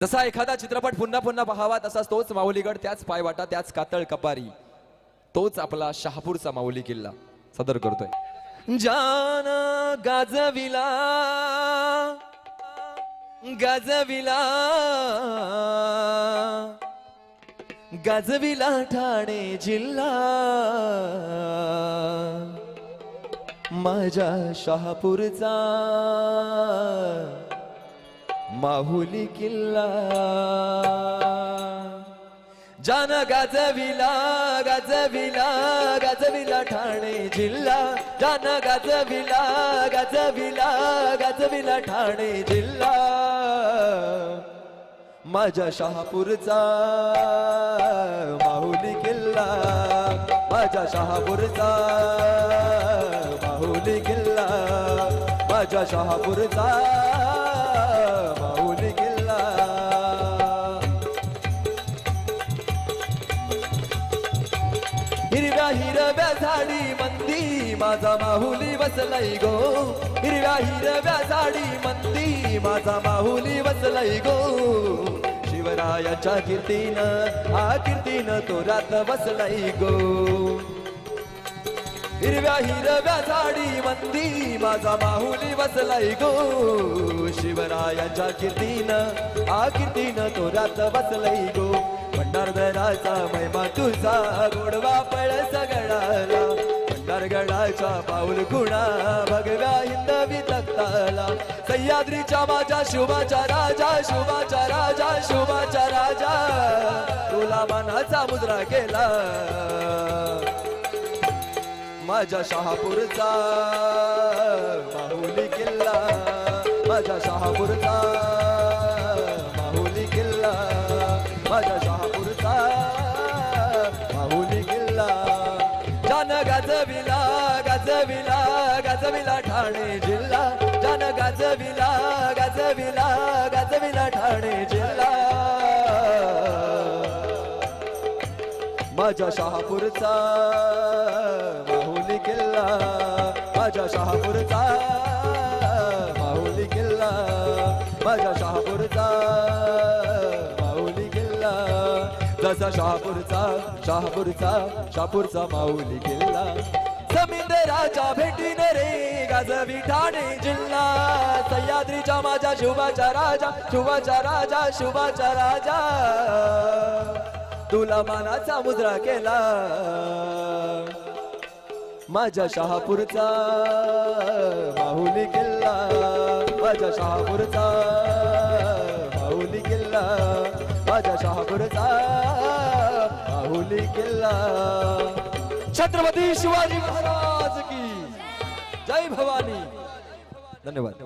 जसा एखादा चित्रपट पुन्हा पुन्हा पाहावा तसाच तोच माऊलीगड, त्याच पायवाटा, त्याच कातळ कपारी, तोच आपला शहापूरचा माऊली किल्ला सदर करतोय। जान गाजविला गाजविला गाजविला ठाणे जिल्हा, माझ्या शहापूरचा माहुली किल्ला। जान गाजविला गाजविला गाजविला ठाणे जिल्हा, जान गाजविला गाजविला गाजविला ठाणे जिल्हा, माझ्या शहापूरचा माहुली किल्ला, माझ्या शहापूरचा माहुली किल्ला, माझ्या शहापूरचा माहुली किल्ला। हिरव्या हिरव्या झाडी मंदी माझा माहुली बसलाई गो, हिरव्या हिरव्या झाडी मंदी माझा माहुली बसलाई गो, शिवरायाच्या कीर्तीनं आ कीर्तीनं तो रात बसलाई गो। हिरव्या हिरव्या झाडी मंदी माझा माहुली बसलाई गो, शिवरायाच्या कीर्तीनं आ कीर्तीनं तो रात बसलाई गो। भंडारदराचा महिमा तुझा गोडवा पळ सगळाला, भंडारगडाच्या पाऊल खुणा भगव्या हिंदवी तख्ताला, सह्याद्रीच्या माझ्या शुभाचा राजा शुभाचा राजा शुभाचा राजा, तुला मानाचा मुद्रा केला, माझ्या शहापूरचा माहुली किल्ला, माझ्या शहापूरचा माहुली किल्ला, माझ्या शहापूरचा माहुली किल्ला। जान गाजविला गाजविला गाजविला ठाणे जिल्हा, जान गाजविला गाजविला गाजविला ठाणे जिल्हा, माझ्या शहापूरचा माहुली किल्ला, माझ्या शहापूरचा माहुली किल्ला, माझ्या शहापूरचा माहुली किल्ला। जसा शहापूरचा शहापूरचा शहापूरचा माहुली किल्ला, जमीनदाराच्या भेटीन रे गाजवी ठाणे जिल्हा, सह्याद्रीच्या माझ्या शुभाचा राजा शुभाचा राजा शुभाचा राजा, तुला मानाचा मुद्रा केला, माझ्या शहापूरचा माहुली किल्ला, माझ्या शहापूरचा माहुली किल्ला, माझ्या शहापूरचा माहुली किल्ला। छत्रपती शिवाजी महाराज की जय भवानी। धन्यवाद।